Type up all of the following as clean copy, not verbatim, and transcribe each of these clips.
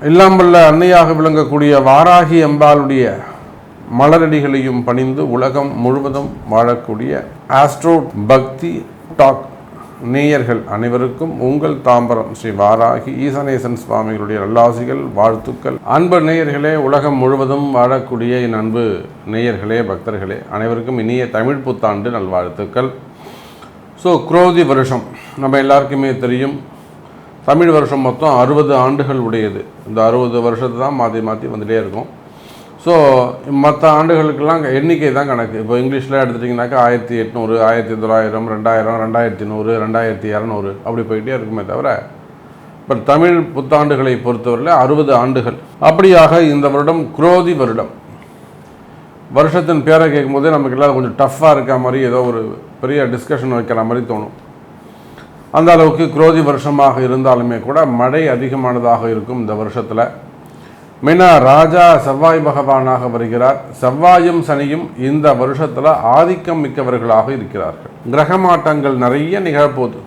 இல்லாமல்ல அன்னையாக விளங்கக்கூடிய வாராகி அம்பாளுடைய மலரடிகளையும் பணிந்து உலகம் முழுவதும் வாழக்கூடிய ஆஸ்ட்ரோ பக்தி டாக் நேயர்கள் அனைவருக்கும் உங்கள் தாம்பரம் ஸ்ரீ வாராகி ஈசனேசன் சுவாமிகளுடைய நல்லாசிகள், வாழ்த்துக்கள். அன்பு நேயர்களே, உலகம் முழுவதும் வாழக்கூடிய என் அன்பு நேயர்களே, பக்தர்களே அனைவருக்கும் இனிய தமிழ் புத்தாண்டு நல்வாழ்த்துக்கள். குரோதி வருஷம் நம்ம எல்லாருக்குமே தெரியும். தமிழ் வருஷம் மொத்தம் 60 ஆண்டுகள் உடையது. இந்த 60 வருஷத்தை தான் மாற்றி மாற்றி வந்துகிட்டே இருக்கும். மற்ற ஆண்டுகளுக்கெல்லாம் எண்ணிக்கை தான் கணக்கு. இப்போ இங்கிலீஷில் எடுத்துட்டிங்கனாக்கா 1800, 1900, 2000, 2100, 2200 அப்படி போயிட்டே இருக்குமே தவிர, இப்போ தமிழ் புத்தாண்டுகளை பொறுத்தவரையில் 60 ஆண்டுகள். அப்படியாக இந்த வருடம் குரோதி வருடம். வருஷத்தின் பேரை கேட்கும் போதே நமக்கு எல்லாம் கொஞ்சம் டஃப்பாக இருக்க மாதிரி, ஏதோ ஒரு பெரிய டிஸ்கஷன் வைக்கிற மாதிரி தோணும். அந்த அளவுக்கு குரோதி வருஷமாக இருந்தாலுமே கூட மழை அதிகமானதாக இருக்கும் இந்த வருஷத்தில். மெயினாக ராஜா செவ்வாய் பகவானாக வருகிறார். செவ்வாயும் சனியும் இந்த வருஷத்தில் ஆதிக்கம் மிக்கவர்களாக இருக்கிறார்கள். கிரக மாற்றங்கள் நிறைய நிகழப்போகுது.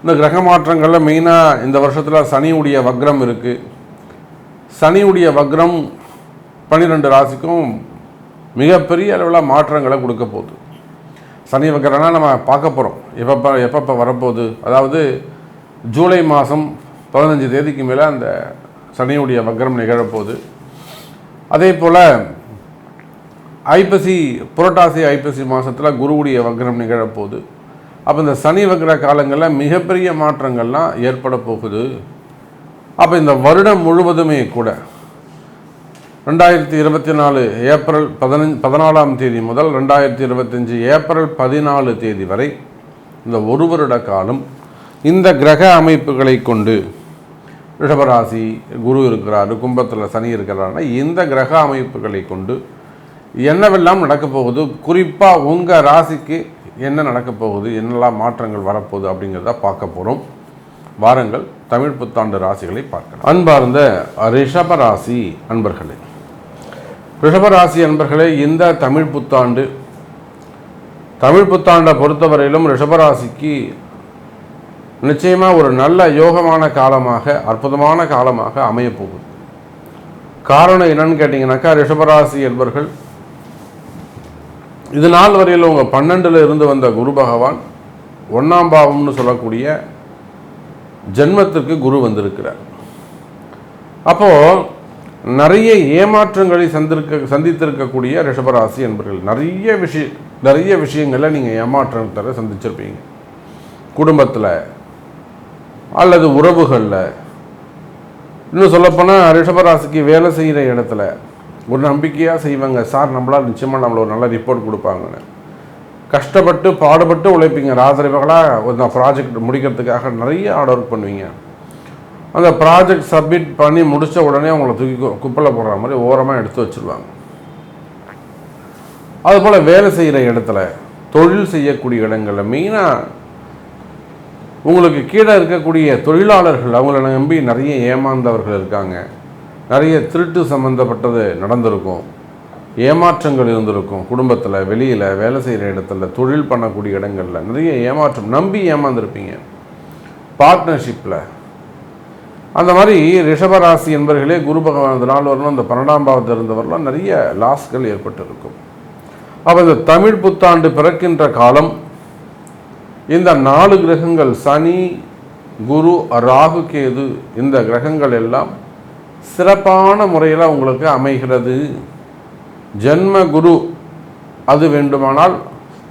இந்த கிரக மாற்றங்களில் மெயினாக இந்த வருஷத்தில் சனியுடைய வக்ரம் இருக்குது. சனியுடைய வக்ரம் 12 ராசிக்கும் மிகப்பெரிய அளவில் மாற்றங்களை கொடுக்க போகுது. சனி வக்ரம்னா நம்ம பார்க்க போகிறோம் எப்பப்போ வரப்போகுது. அதாவது ஜூலை மாதம் 15 தேதிக்கு மேலே அந்த சனியுடைய வக்ரம் நிகழப்போகுது. அதே போல் புரட்டாசி ஐப்பசி மாதத்தில் குருவுடைய வக்ரம் நிகழப்போகுது. அப்போ இந்த சனி வக்ர காலங்களில் மிகப்பெரிய மாற்றங்கள்லாம் ஏற்பட போகுது. அப்போ இந்த வருடம் முழுவதுமே கூட 2024 ஏப்ரல் 14ஆம் தேதி முதல் 2025 ஏப்ரல் 14 தேதி வரை இந்த ஒரு வருட காலம் இந்த கிரக அமைப்புகளை கொண்டு, ரிஷபராசி குரு இருக்கிறாரு, கும்பத்தில் சனி இருக்கிறாருன்னா இந்த கிரக அமைப்புகளை கொண்டு என்னவெல்லாம் நடக்கப் போகுது, குறிப்பாக உங்கள் ராசிக்கு என்ன நடக்கப் போகுது, என்னெல்லாம் மாற்றங்கள் வரப்போகுது அப்படிங்கிறத பார்க்க போகிறோம். வாருங்கள் தமிழ் புத்தாண்டு ராசிகளை பார்க்கலாம். அன்பார்ந்த ரிஷபராசி அன்பர்களே, ரிஷபராசி அன்பர்களே, இந்த தமிழ் புத்தாண்டை பொறுத்தவரையிலும் ரிஷபராசிக்கு நிச்சயமாக ஒரு நல்ல யோகமான காலமாக, அற்புதமான காலமாக அமையப்போகுது. காரணம் என்னன்னு கேட்டிங்கனாக்கா, ரிஷபராசி என்பர்கள் இது நாள் வரையில் உங்கள் 12ல் இருந்து வந்த குரு பகவான் 1ஆம் பாவம்னு சொல்லக்கூடிய ஜென்மத்திற்கு குரு வந்திருக்கிறார். அப்போது நிறைய ஏமாற்றங்களை சந்தித்திருக்கக்கூடிய ரிஷபராசி என்பர்கள் நிறைய விஷயங்களில் நீங்கள் ஏமாற்றத்தை சந்திச்சிருப்பீங்க. குடும்பத்தில் அல்லது உறவுகளில், இன்னும் சொல்லப்போனால் ரிஷபராசிக்கு வேலை செய்கிற இடத்துல ஒரு நம்பிக்கையாக செய்வாங்க. சார் நம்மளால் நிச்சயமாக நம்மளை ஒரு நல்ல ரிப்போர்ட் கொடுப்பாங்கன்னு கஷ்டப்பட்டு பாடுபட்டு உழைப்பீங்க. ராத்திரிவர்களாக ஒரு ப்ராஜெக்ட் முடிக்கிறதுக்காக நிறைய ஹார்ட் ஒர்க் பண்ணுவீங்க. அந்த ப்ராஜெக்ட் சப்மிட் பண்ணி முடித்த உடனே அவங்கள தூக்கி குப்பையில் போடுற மாதிரி ஓரமாக எடுத்து வச்சுருவாங்க. அதுபோல் வேலை செய்கிற இடத்துல, தொழில் செய்யக்கூடிய இடங்களில், மெயினாக உங்களுக்கு கீழே இருக்கக்கூடிய தொழிலாளர்கள், அவங்கள நம்பி நிறைய ஏமாந்தவர்கள் இருக்காங்க. நிறைய திருட்டு சம்மந்தப்பட்டது நடந்திருக்கும், ஏமாற்றங்கள் இருந்திருக்கும். குடும்பத்தில், வெளியில், வேலை செய்கிற இடத்துல, தொழில் பண்ணக்கூடிய இடங்களில் நிறைய ஏமாற்றம், நம்பி ஏமாந்துருப்பீங்க. பார்ட்னர்ஷிப்பில் அந்த மாதிரி ரிஷபராசி என்பர்களே, குரு பகவான் நாள் வரணும், அந்த 12ஆம் பாவத்தில் இருந்தவரெலாம் நிறைய லாஸ்கள் ஏற்பட்டிருக்கும். அப்போ இந்த தமிழ் புத்தாண்டு பிறக்கின்ற காலம், இந்த 4 கிரகங்கள் சனி, குரு, ராகு, கேது, இந்த கிரகங்கள் எல்லாம் சிறப்பான முறையில் உங்களுக்கு அமைகிறது. ஜென்ம குரு அது வேண்டுமானால்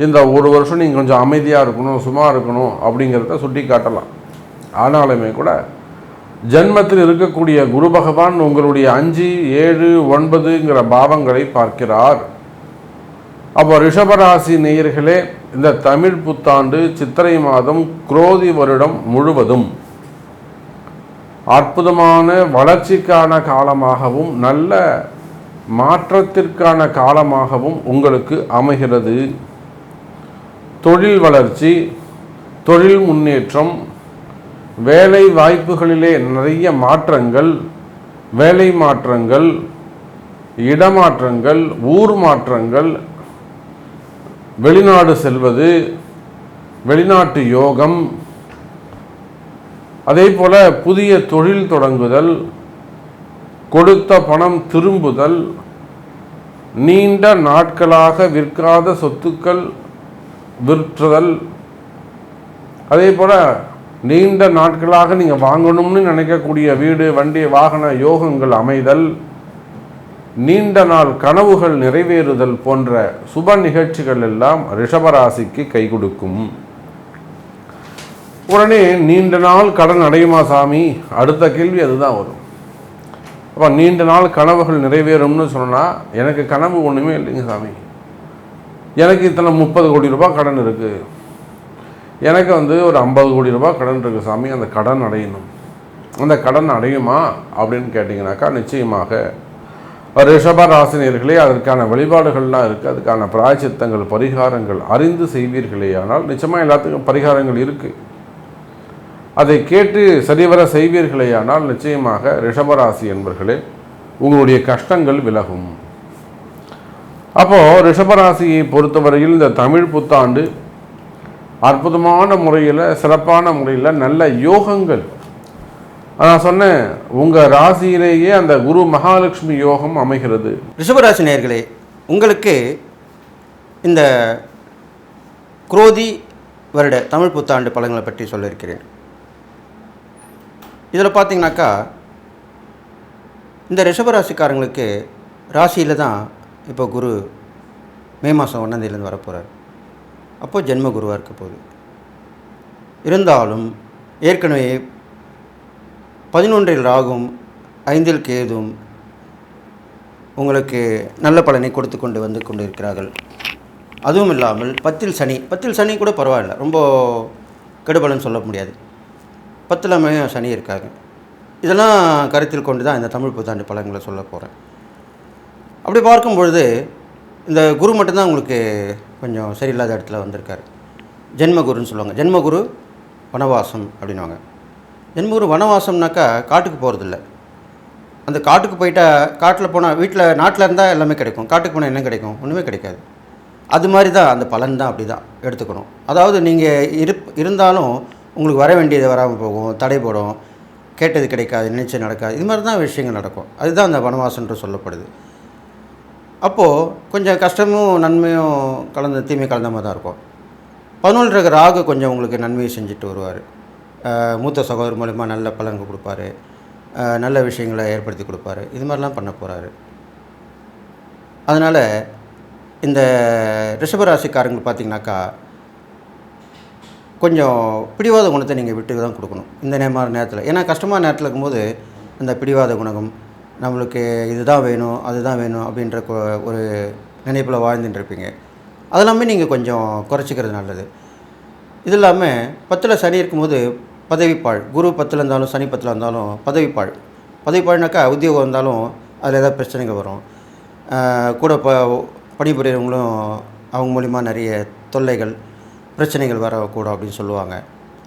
இந்த ஒரு வருஷம் நீங்கள் கொஞ்சம் அமைதியாக இருக்கணும், சும்மா இருக்கணும் அப்படிங்கிறத சுட்டி காட்டலாம். ஆனாலுமே கூட ஜென்மத்தில் இருக்கக்கூடிய குரு பகவான் உங்களுடைய 5, 7, 9ங்கிற பாவங்களை பார்க்கிறார். அப்போ ரிஷபராசி நேயர்களே, இந்த தமிழ் புத்தாண்டு சித்திரை மாதம் குரோதி வருடம் முழுவதும் அற்புதமான வளர்ச்சிக்கான காலமாகவும் நல்ல மாற்றத்திற்கான காலமாகவும் உங்களுக்கு அமைகிறது. தொழில் வளர்ச்சி, தொழில் முன்னேற்றம், வேலை வாய்ப்புகளிலே நிறைய மாற்றங்கள், வேலை மாற்றங்கள், இடமாற்றங்கள், ஊர் மாற்றங்கள், வெளிநாடு செல்வது, வெளிநாட்டு யோகம், அதே போல் புதிய தொழில் தொடங்குதல், கொடுத்த பணம் திரும்புதல், நீண்ட நாட்களாக விற்காத சொத்துக்கள் விற்றுதல், அதே போல் நீண்ட நாட்களாக நீங்கள் வாங்கணும்னு நினைக்கக்கூடிய வீடு, வண்டி, வாகன யோகங்கள் அமைதல், நீண்ட நாள் கனவுகள் நிறைவேறுதல் போன்ற சுப நிகழ்ச்சிகள் எல்லாம் ரிஷபராசிக்கு கை கொடுக்கும். உடனே நீண்ட நாள் கடன் அடையுமா சாமி? அடுத்த கேள்வி அதுதான் வரும். அப்போ நீண்ட நாள் கனவுகள் நிறைவேறும்னு சொன்னால், எனக்கு கனவு ஒன்றுமே இல்லைங்க சாமி, எனக்கு இத்தனை 30 கோடி ரூபாய் கடன் இருக்குது, எனக்கு ஒரு 50 கோடி ரூபாய் கடன் இருக்குது சாமி, அந்த கடன் அடையணும், அந்த கடன் அடையுமா அப்படின்னு கேட்டிங்கனாக்கா, நிச்சயமாக ரிஷபராசினியர்களே அதற்கான வழிபாடுகள்லாம் இருக்குது, அதுக்கான பிராயச்சித்தங்கள் பரிகாரங்கள் அறிந்து செய்வீர்களே ஆனால் நிச்சயமாக எல்லாத்துக்கும் பரிகாரங்கள் இருக்குது. அதை கேட்டு சரிவர செய்வீர்களே ஆனால் நிச்சயமாக ரிஷபராசி என்பர்களே உங்களுடைய கஷ்டங்கள் விலகும். அப்போது ரிஷபராசியை பொறுத்தவரையில் இந்த தமிழ் புத்தாண்டு அற்புதமான முறையில், சிறப்பான முறையில் நல்ல யோகங்கள். நான் சொன்னேன், உங்கள் ராசியிலேயே அந்த குரு மகாலட்சுமி யோகம் அமைகிறது. ரிஷபராசி நேயர்களே, உங்களுக்கு இந்த குரோதி வருட தமிழ் புத்தாண்டு பலன்களை பற்றி சொல்லியிருக்கிறேன். இதில் பார்த்தீங்கன்னாக்கா, இந்த ரிஷபராசிக்காரங்களுக்கு ராசியில் தான் இப்போ குரு மே மாதம் 1ஆம் தேதியிலேருந்து வரப்போகிறார். அப்போது ஜென்ம குருவாக இருக்க போகுது. இருந்தாலும் ஏற்கனவே 11இல் ராகும் 5இல் கேதும் உங்களுக்கு நல்ல பலனை கொடுத்து கொண்டு வந்து கொண்டு இருக்கிறார்கள். அதுவும் இல்லாமல் 10இல் சனி கூட பரவாயில்ல, ரொம்ப கெடுபலன் சொல்ல முடியாது. 10இல் சனி இருக்காங்க. இதெல்லாம் கருத்தில் கொண்டு தான் இந்த தமிழ் புத்தாண்டு பலன்களை சொல்ல போகிறேன். அப்படி பார்க்கும்பொழுது இந்த குரு மட்டும்தான் உங்களுக்கு கொஞ்சம் சரியில்லாத இடத்துல வந்திருக்கார். ஜென்மகுருன்னு சொல்லுவாங்க. ஜென்மகுரு வனவாசம் அப்படின்வாங்க. ஜென்மகுரு வனவாசம்னாக்கா காட்டுக்கு போகிறதில்ல. அந்த காட்டுக்கு போயிட்டால், காட்டில் போனால், நாட்டில் இருந்தால் எல்லாமே கிடைக்கும், காட்டுக்கு போனால் என்ன கிடைக்கும்? ஒன்றுமே கிடைக்காது. அது மாதிரி தான் அந்த பலன் தான். அப்படி தான் எடுத்துக்கணும். அதாவது நீங்கள் இருந்தாலும் உங்களுக்கு வர வேண்டியது வராமல் போகும், தடைபடும், கேட்டது கிடைக்காது, நினைச்சது நடக்காது, இது மாதிரி தான் விஷயங்கள் நடக்கும். அதுதான் அந்த வனவாசன்று சொல்லப்படுது. அப்போது கொஞ்சம் கஷ்டமும் நன்மையும் கலந்த, தீமை கலந்த மாதிரி தான் இருக்கும். 11 இருக்கிற ராகு கொஞ்சம் உங்களுக்கு நன்மையை செஞ்சுட்டு வருவார். மூத்த சகோதரர் மூலமா நல்ல பலன்கள் கொடுப்பாரு, நல்ல விஷயங்களை ஏற்படுத்தி கொடுப்பாரு. இது மாதிரிலாம் பண்ண போகிறாரு. அதனால் இந்த ரிஷபராசிக்காரங்க பார்த்திங்கனாக்கா, கொஞ்சம் பிடிவாத குணத்தை நீங்கள் விட்டு தான் கொடுக்கணும் இந்த நேரத்தில். ஏன்னா கஷ்டமான நேரத்தில் இருக்கும்போது அந்த பிடிவாத குணம், நம்மளுக்கு இதுதான் வேணும், அதுதான் வேணும் அப்படின்ற ஒரு நினைப்பில் வாழ்ந்துட்டு இருப்பீங்க. அதெல்லாமே நீங்கள் கொஞ்சம் குறைச்சிக்கிறது நல்லது. இது இல்லாமல் 10இல் சனி இருக்கும்போது பதவிப்பாழ், குரு 10இல் இருந்தாலும் சனி 10இல் இருந்தாலும் பதவிப்பாழ்னாக்கா உத்தியோகம் இருந்தாலும் அதில் ஏதாவது பிரச்சனைகள் வரும். கூட பணிபுரியவங்களும் அவங்க மூலிமா நிறைய தொல்லைகள், பிரச்சனைகள் வரக்கூடும் அப்படின்னு சொல்லுவாங்க.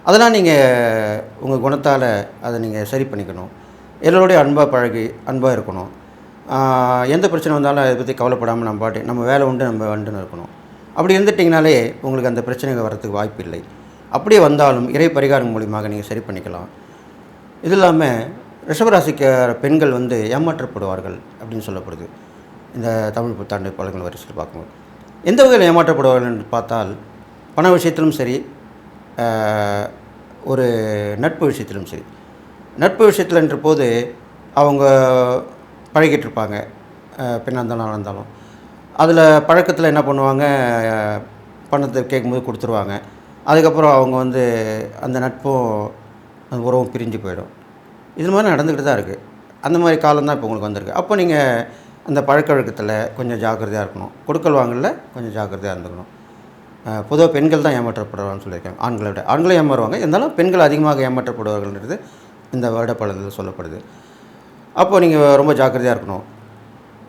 அதெல்லாம் நீங்கள் உங்கள் குணத்தால் அதை நீங்கள் சரி பண்ணிக்கணும். எல்லோருடைய அன்பாக பழகி அன்பாக இருக்கணும். எந்த பிரச்சனை வந்தாலும் அதை பற்றி கவலைப்படாமல் நம்ம வேலை உண்டு, நம்ம வந்துன்னு இருக்கணும். அப்படி இருந்துட்டிங்கனாலே உங்களுக்கு அந்த பிரச்சனைகள் வரத்துக்கு வாய்ப்பு இல்லை. அப்படியே வந்தாலும் இறை பரிகாரம் மூலியமாக நீங்கள் சரி பண்ணிக்கலாம். இது இல்லாமல் ரிஷபராசிக்கு பெண்கள் ஏமாற்றப்படுவார்கள் அப்படின்னு சொல்லப்படுது இந்த தமிழ் புத்தாண்டு பலன்கள் வரிசையில் பார்க்கும்போது. எந்த வகையில் ஏமாற்றப்படுவார்கள் என்று பார்த்தால், பண விஷயத்திலும் சரி, ஒரு நட்பு விஷயத்திலும் சரி. நட்பு விஷயத்தில்ன்ற போது அவங்க பழகிட்டு இருப்பாங்க, பெண்ணாக இருந்தாலும் ஆணாக இருந்தாலும். அதில் பழக்கத்தில் என்ன பண்ணுவாங்க, பணத்தை கேட்கும்போது கொடுத்துருவாங்க. அதுக்கப்புறம் அவங்க அந்த நட்பும் அந்த உறவும் பிரிஞ்சு போயிடும். இது மாதிரி நடந்துக்கிட்டு தான் இருக்குது. அந்த மாதிரி காலம்தான் இப்போ உங்களுக்கு வந்திருக்கு. அப்போ நீங்கள் அந்த பழக்க வழக்கத்தில் கொஞ்சம் ஜாக்கிரதையாக இருக்கணும். கொடுக்கல் வாங்கலில் கொஞ்சம் ஜாக்கிரதையாக இருந்துக்கணும். பொதுவாக பெண்கள் தான் ஏமாற்றப்படுவாங்கன்னு சொல்லியிருக்காங்க, ஆண்களை விட. ஆண்களும் ஏமாறுவாங்க, இருந்தாலும் பெண்கள் அதிகமாக ஏமாற்றப்படுவார்கள்ன்றது இந்த வருட பலனில் சொல்லப்படுது. அப்போது நீங்கள் ரொம்ப ஜாக்கிரதையாக இருக்கணும்.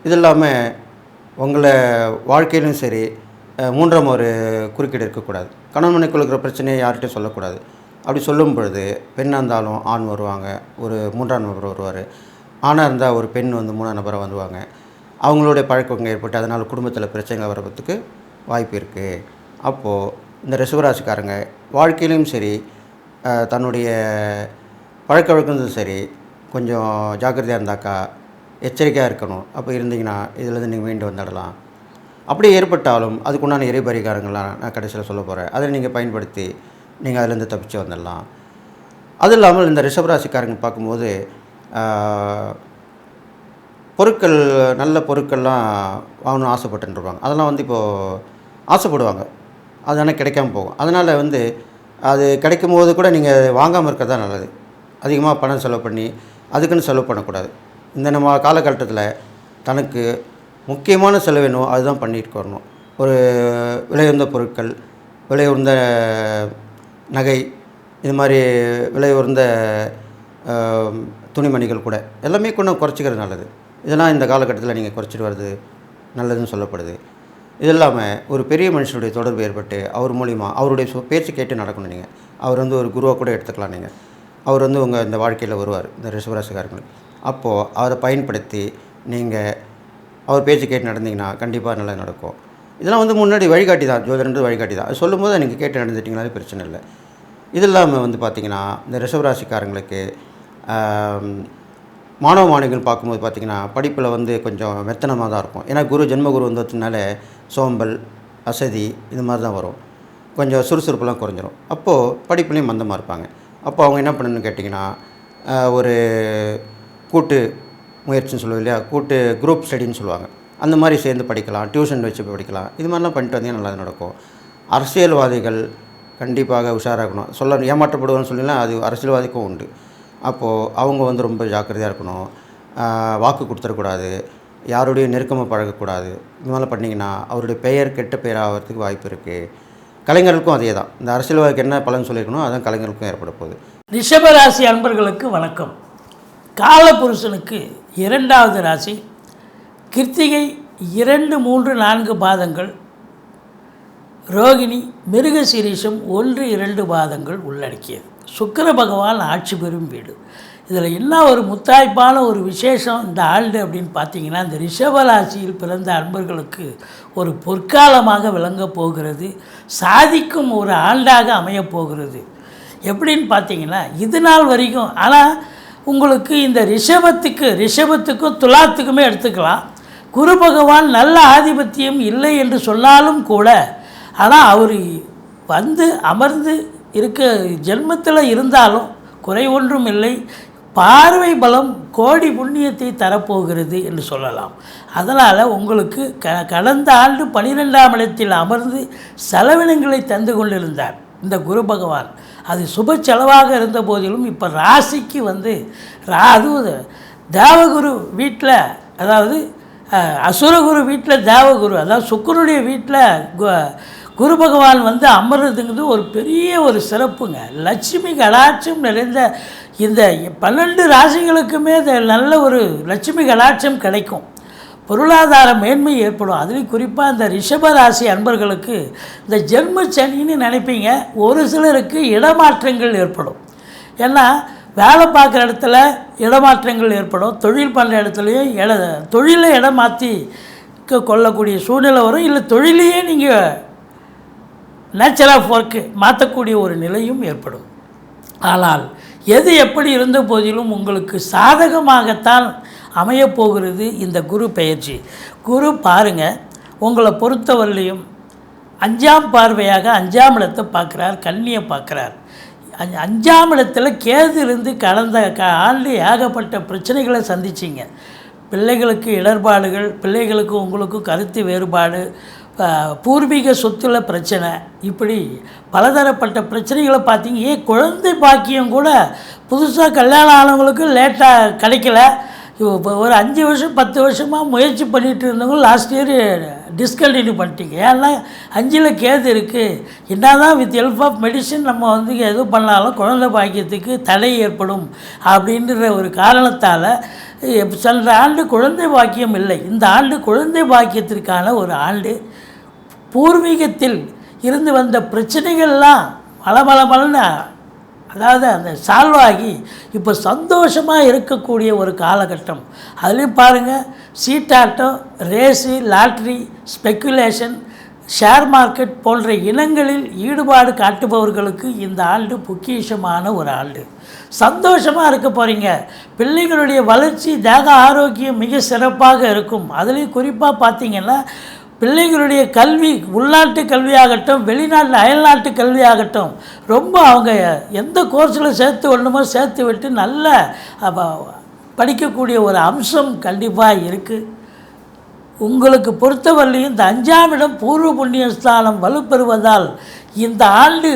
இது இல்லாமல் உங்களை வாழ்க்கையிலும் சரி, மூன்றாம் ஒரு குறுக்கீடு இருக்கக்கூடாது. கணவன் மனைவிக்குள்ள இருக்கிற பிரச்சனையை யார்கிட்டையும் சொல்லக்கூடாது. அப்படி சொல்லும் பொழுது பெண்ணாக இருந்தாலும் ஆண் வருவாங்க, ஒரு 3ஆம் நபர் வருவார். ஆணாக இருந்தால் ஒரு பெண் 3ஆம் நபராக வருவாங்க. அவங்களுடைய பழக்கம் ஏற்பட்டு அதனால் குடும்பத்தில் பிரச்சனைகள் வர்றதுக்கு வாய்ப்பு இருக்குது. அப்போது இந்த ரிஷபராசிக்காரங்க வாழ்க்கையிலும் சரி, தன்னுடைய பழக்க வழக்கங்களும் சரி, கொஞ்சம் ஜாக்கிரதையாக இருந்தாக்கா எச்சரிக்கையாக இருக்கணும். அப்போ இருந்தீங்கன்னா இதிலேருந்து நீங்கள் மீண்டு வந்துடலாம். அப்படி ஏற்பட்டாலும் அதுக்குண்டான இறை பரிகாரங்கள்லாம் நான் கடைசியில் சொல்ல போகிறேன். அதை நீங்கள் பயன்படுத்தி நீங்கள் அதிலேருந்து தப்பிச்சு வந்துடலாம். அதுவும் இல்லாமல் இந்த ரிஷபராசிக்காரங்க பார்க்கும்போது பொருட்கள், நல்ல பொருட்கள்லாம் வாங்கணும்னு ஆசைப்பட்டுருப்பாங்க. அதெல்லாம் வந்து இப்போது ஆசைப்படுவாங்க, அது ஆனால் கிடைக்காம போகும். அதனால் வந்து அது கிடைக்கும் போது கூட நீங்கள் வாங்காமல் இருக்கிறது தான் நல்லது. அதிகமாக பணம் செலவு பண்ணி அதுக்குன்னு செலவு பண்ணக்கூடாது. இந்த நம்ம காலகட்டத்தில் தனக்கு முக்கியமான செலவு வேணும் அதுதான் பண்ணிட்டு வரணும். ஒரு விலையுயர்ந்த பொருட்கள், விலையுயர்ந்த நகை, இது மாதிரி விலையுயர்ந்த துணிமணிகள் கூட எல்லாமே கொஞ்சம் குறைச்சிக்கிறது நல்லது. இதெல்லாம் இந்த காலகட்டத்தில் நீங்கள் குறைச்சிட்டு வர்றது நல்லதுன்னு சொல்லப்படுது. இது இல்லாமல் ஒரு பெரிய மனுஷனுடைய தொடர்பு ஏற்பட்டு அவர் மூலிமா அவருடைய பேச்சு கேட்டு நடக்கணும். நீங்கள் அவர் வந்து ஒரு குருவாக கூட எடுத்துக்கலாம். நீங்கள் அவர் வந்து உங்கள் இந்த வாழ்க்கையில் வருவார், இந்த ரிஷபராசிக்காரர்கள். அப்போது அவரை பயன்படுத்தி நீங்கள் அவர் பேச்சு கேட்டு நடந்தீங்கன்னா கண்டிப்பாக நல்லா நடக்கும். இதெல்லாம் வந்து முன்னாடி வழிகாட்டி தான், ஜோதிடன்றது வழிகாட்டி தான். அது சொல்லும்போது நீங்கள் கேட்டு நடந்துட்டிங்கனாலே பிரச்சனை இல்லை. இது இல்லாமல் வந்து பார்த்திங்கன்னா இந்த ரிஷபராசிக்காரங்களுக்கு மாணவ மாணவிகள் பார்க்கும்போது பார்த்திங்கன்னா படிப்பில் வந்து கொஞ்சம் மெத்தனமாக தான் இருக்கும். ஏன்னா குரு ஜென்மகுரு வந்ததுனால சோம்பல், அசதி இது மாதிரி தான் வரும். கொஞ்சம் சுறுசுறுப்புலாம் குறைஞ்சிரும். அப்போது படிப்புலேயும் மந்தமாக இருப்பாங்க. அப்போ அவங்க என்ன பண்ணணும்னு கேட்டிங்கன்னா ஒரு கூட்டு முயற்சின்னு சொல்லுவோம் இல்லையா, கூட்டு குரூப் ஸ்டடின்னு சொல்லுவாங்க. அந்த மாதிரி சேர்ந்து படிக்கலாம், டியூஷன் வச்சு படிக்கலாம். இது மாதிரிலாம் பண்ணிட்டு வந்தீங்கன்னா நல்லா நடக்கும். அரசியல்வாதிகள் கண்டிப்பாக உஷாராக இருக்கணும். ஏமாற்றப்படுவோம்னு சொல்லினா அது அரசியல்வாதிக்கும் உண்டு. அப்போது அவங்க வந்து ரொம்ப ஜாக்கிரதையாக இருக்கணும். வாக்கு கொடுத்துடக்கூடாது, யாருடைய நெருக்கமாக பழகக்கூடாது. இது மாதிரிலாம் பண்ணிங்கன்னா அவருடைய பெயர் கெட்ட பெயர் ஆகிறதுக்கு வாய்ப்பு இருக்குது. கலைஞர்களுக்கும் அதே தான். இந்த அரசியல்வாதிக்கு என்ன பலன் சொல்லியிருக்கணும் அதான் கலைஞர்களுக்கும் ஏற்பட போகுது. ரிஷபராசி அன்பர்களுக்கு வணக்கம். காலபுருஷனுக்கு 2வது ராசி கிருத்திகை 2, 3, 4 பாதங்கள், ரோகிணி, மிருகசீரிஷம் 1, 2 பாதங்கள் உள்ளடக்கியது. சுக்கிர பகவான் ஆட்சி பெறும் வீடு. இதில் என்ன ஒரு முத்தாய்ப்பான ஒரு விசேஷம் இந்த ஆண்டு அப்படின்னு பார்த்தீங்கன்னா, இந்த ரிஷபராசியில் பிறந்த அன்பர்களுக்கு ஒரு பொற்காலமாக விளங்கப் போகிறது. சாதிக்கும் ஒரு ஆண்டாக அமையப்போகிறது. எப்படின்னு பார்த்தீங்கன்னா, இது நாள் வரைக்கும் ஆனால் உங்களுக்கு இந்த ரிஷபத்துக்கும் துலாத்துக்குமே எடுத்துக்கலாம். குரு பகவான் நல்ல ஆதிபத்தியம் இல்லை என்று சொன்னாலும் கூட, ஆனால் அவர் வந்து அமர்ந்து இருக்க ஜென்மத்தில் இருந்தாலும் குறை ஒன்றும் இல்லை. பார்வை பலம் கோடி புண்ணியத்தை தரப்போகிறது என்று சொல்லலாம். அதனால் உங்களுக்கு கடந்த ஆண்டு 12ஆம் இடத்தில் அமர்ந்து செலவினங்களை தந்து கொண்டிருந்தார் இந்த குரு பகவான். அது சுப செலவாக இருந்த போதிலும் இப்போ ராசிக்கு வந்து அதுவும் தேவகுரு வீட்டில், அதாவது அசுரகுரு வீட்டில் தேவகுரு, அதாவது சுக்கிரனுடைய வீட்டில் குரு பகவான் வந்து அமர்றதுங்கிறது ஒரு பெரிய ஒரு சிறப்புங்க. லட்சுமி கடாட்சம் நிறைந்த இந்த 12 ராசிகளுக்குமே நல்ல ஒரு லட்சுமி கடாட்சம் கிடைக்கும். பொருளாதார மேன்மை ஏற்படும். அதுலேயும் குறிப்பாக இந்த ரிஷபராசி அன்பர்களுக்கு இந்த ஜென்ம சனின்னு நினைப்பீங்க. ஒரு சிலருக்கு இடமாற்றங்கள் ஏற்படும். ஏன்னா வேலை பார்க்குற இடத்துல இடமாற்றங்கள் ஏற்படும். தொழில் பண்ணுற இடத்துலையும் தொழிலை இடம் மாற்றி கொள்ளக்கூடிய சூழ்நிலை வரும். இல்லை தொழிலையே நீங்கள் நேச்சர் ஆஃப் ஒர்க்கு மாற்றக்கூடிய ஒரு நிலையும் ஏற்படும். ஆனால் எது எப்படி இருந்த போதிலும் உங்களுக்கு சாதகமாகத்தான் அமையப்போகிறது இந்த குரு பெயர்ச்சி. குரு பாருங்கள், உங்களை பொறுத்தவரையிலையும் 5ஆம் பார்வையாக 5ஆம் இடத்தை பார்க்குறார், கன்னியை பார்க்குறார். 5ஆம் இடத்துல கேது இருந்து கடந்த ஆண்டு ஏகப்பட்ட பிரச்சனைகளை சந்திச்சிங்க. பிள்ளைகளுக்கு இடர்பாடுகள், பிள்ளைகளுக்கு உங்களுக்கும் கருத்து வேறுபாடு, பூர்வீக சொத்துல பிரச்சனை, இப்படி பலதரப்பட்ட பிரச்சனைகளை பார்த்தீங்க. குழந்தை பாக்கியம் கூட புதுசாக கல்யாணம் ஆனவங்களுக்கு லேட்டாக கிடைக்கல. ஒரு 5 வருஷம் 10 வருஷமாக முயற்சி பண்ணிகிட்டு இருந்தவங்க லாஸ்ட் இயர் டிஸ்கண்டினியூ பண்ணிட்டீங்க. ஏன்னா 5ல் கேது இருக்குது. என்ன தான் வித் ஹெல்ப் ஆஃப் மெடிசின் நம்ம வந்து எது பண்ணாலும் குழந்தை பாக்கியத்துக்கு தடை ஏற்படும் அப்படின்ற ஒரு காரணத்தால் சென்ற ஆண்டு குழந்தை பாக்கியம் இல்லை. இந்த ஆண்டு குழந்தை பாக்கியத்திற்கான ஒரு ஆண்டு. பூர்வீகத்தில் இருந்து வந்த பிரச்சனைகள்லாம் பலன்னு அதாவது அந்த சால்வ் ஆகி இப்போ சந்தோஷமாக இருக்கக்கூடிய ஒரு காலகட்டம். அதுலேயும் பாருங்கள், சீட்டாட்டம், race, lottery, speculation, share market போன்ற இனங்களில் ஈடுபாடு காட்டுபவர்களுக்கு இந்த ஆண்டு பொக்கிஷமான ஒரு ஆண்டு. சந்தோஷமாக இருக்க போகிறீங்க. பிள்ளைகளுடைய வளர்ச்சி, தேக ஆரோக்கியம் மிக சிறப்பாக இருக்கும். அதுலேயும் குறிப்பாக பார்த்தீங்கன்னா பிள்ளைகளுடைய கல்வி, உள்நாட்டு கல்வியாகட்டும், வெளிநாட்டு அயல்நாட்டு கல்வியாகட்டும், ரொம்ப அவங்க எந்த கோர்ஸில் சேர்த்து விடணுமோ சேர்த்து விட்டு நல்ல படிக்கக்கூடிய ஒரு அம்சம் கண்டிப்பாக இருக்குது. உங்களுக்கு பொறுத்தவரையிலையும் இந்த 5ஆம் இடம் பூர்வ புண்ணியஸ்தானம் வலுப்பெறுவதால் இந்த ஆண்டு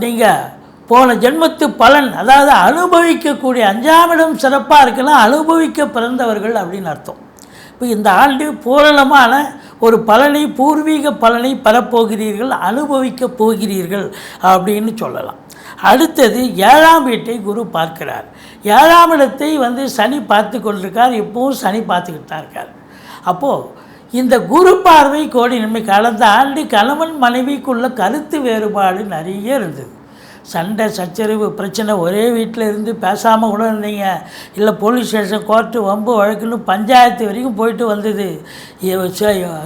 நீங்கள் போன ஜென்மத்து பலன், அதாவது அனுபவிக்கக்கூடிய 5ஆம் இடம் சிறப்பாக இருக்குன்னா அனுபவிக்க பிறந்தவர்கள் அப்படின்னு அர்த்தம். இப்போ இந்த ஆண்டு பூரணமான ஒரு பலனை, பூர்வீக பலனை பெறப்போகிறீர்கள், அனுபவிக்கப் போகிறீர்கள் அப்படின்னு சொல்லலாம். அடுத்தது 7ஆம் வீட்டை குரு பார்க்கிறார். 7ஆம் இடத்தை சனி பார்த்து கொண்டிருக்கார். இப்போவும் சனி பார்த்துக்கிட்டு தான் இருக்கார். அப்போது இந்த குரு பார்வை கோடி நன்மை. கடந்த ஆண்டு கணவன் மனைவிக்குள்ள கருத்து வேறுபாடு நிறைய இருந்தது. சண்டை சச்சரவு பிரச்சனை, ஒரே வீட்டில் இருந்து பேசாமல் கூட இருந்தீங்க. இல்லை போலீஸ் ஸ்டேஷன், கோர்ட்டு, வம்பு வழக்குன்னு பஞ்சாயத்து வரைக்கும் போயிட்டு வந்தது.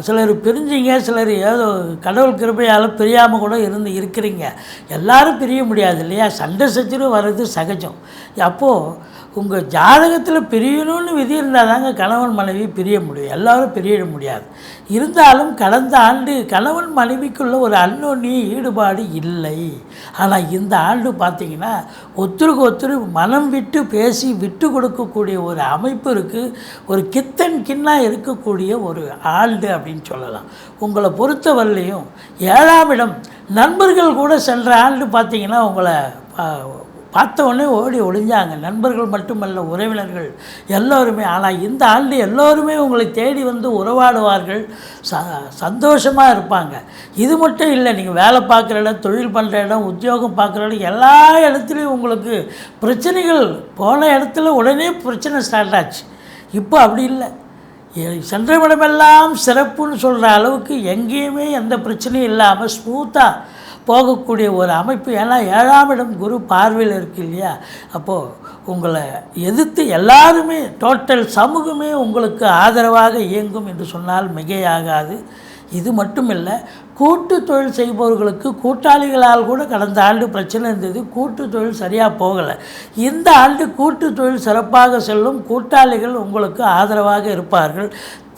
சிலர் பிரிஞ்சிங்க, சிலர் ஏதோ கடவுள் கிருபையால் பிரியாமல் கூட இருக்கிறீங்க. எல்லாரும் பிரிய முடியாது இல்லையா? சண்டை சச்சரவு வர்றது சகஜம். அப்போது உங்கள் ஜாதகத்தில் பிரியணும்னு விதி இருந்தால் தாங்க கணவன் மனைவி பிரிய முடியும். எல்லோரும் பிரியிட முடியாது. இருந்தாலும் கடந்த ஆண்டு கணவன் மனைவிக்குள்ள ஒரு அந்யோன்ய ஈடுபாடு இல்லை. ஆனால் இந்த ஆண்டு பார்த்திங்கன்னா ஒருத்தருக்கு ஒருத்தர் மனம் விட்டு பேசி விட்டு கொடுக்கக்கூடிய ஒரு அமைப்பு இருக்குது. ஒரு கித்தன் கின்னாக இருக்கக்கூடிய ஒரு ஆண்டு அப்படின்னு சொல்லலாம். உங்களை பொறுத்தவரையிலையும் 7ஆம் இடம், நண்பர்கள் கூட சென்ற ஆண்டு பார்த்திங்கன்னா உங்களை பார்த்த உடனே ஓடி ஒளிஞ்சாங்க. நண்பர்கள் மட்டுமல்ல, உறவினர்கள் எல்லோருமே. ஆனால் இந்த ஆண்டு எல்லோருமே உங்களை தேடி உறவாடுவார்கள், சந்தோஷமாக இருப்பாங்க. இது மட்டும் இல்லை, நீங்கள் வேலை பார்க்குற இடம், தொழில் பண்ணுற இடம், உத்தியோகம் பார்க்குற இடம், எல்லா இடத்துலையும் உங்களுக்கு பிரச்சனைகள். போன இடத்துல உடனே பிரச்சனை ஸ்டார்ட் ஆச்சு. இப்போ அப்படி இல்லை. சென்ற இடமெல்லாம் சிறப்புன்னு சொல்கிற அளவுக்கு எங்கேயுமே எந்த பிரச்சனையும் இல்லாமல் ஸ்மூத்தாக போகக்கூடிய ஒரு அமைப்பு. ஏன்னா 7ஆம் இடம் குரு பார்வையில் இருக்கு இல்லையா? அப்போது உங்களை எதிர்த்து எல்லாருமே, டோட்டல் சமூகமே உங்களுக்கு ஆதரவாக இயங்கும் என்று சொன்னால் மிகையாகாது. இது மட்டும் இல்லை, கூட்டு தொழில் செய்பவர்களுக்கு கூட்டாளிகளால் கூட கடந்த ஆண்டு பிரச்சனை இருந்தது. கூட்டு தொழில் சரியாக போகலை. இந்த ஆண்டு கூட்டு தொழில் சிறப்பாக செல்லும். கூட்டாளிகள் உங்களுக்கு ஆதரவாக இருப்பார்கள்.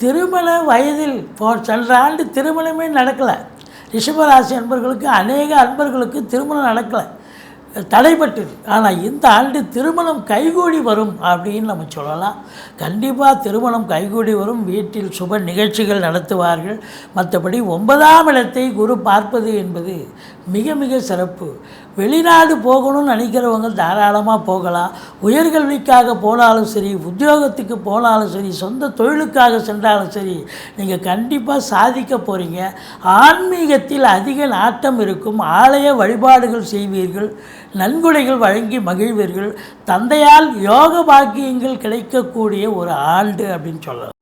திருமண வயதில் சென்ற ஆண்டு திருமணமே நடக்கலை. ரிஷபராசி அன்பர்களுக்கு, அநேக அன்பர்களுக்கு திருமணம் நடக்கலை, தடைப்பட்டது. ஆனால் இந்த ஆண்டு திருமணம் கைகூடி வரும் அப்படின்னு நம்ம சொல்லலாம். கண்டிப்பாக திருமணம் கைகூடி வரும். வீட்டில் சுப நிகழ்ச்சிகள் நடத்துவார்கள். மற்றபடி 9ஆம் இடத்தை குரு பார்ப்பது என்பது மிக மிக சிறப்பு. வெளிநாடு போகணும்னு நினைக்கிறவங்க தாராளமாக போகலாம். உயர்கல்விக்காக போனாலும் சரி, உத்தியோகத்துக்கு போனாலும் சரி, சொந்த தொழிலுக்காக சென்றாலும் சரி, நீங்கள் கண்டிப்பாக சாதிக்க போகிறீங்க. ஆன்மீகத்தில் அதிக நாட்டம் இருக்கும். ஆலய வழிபாடுகள் செய்வீர்கள். நன்கொடைகள் வழங்கி மகிழ்வீர்கள். தந்தையால் யோக பாக்கியங்கள் கிடைக்கக்கூடிய ஒரு ஆண்டு அப்படின்னு சொல்லலாம்.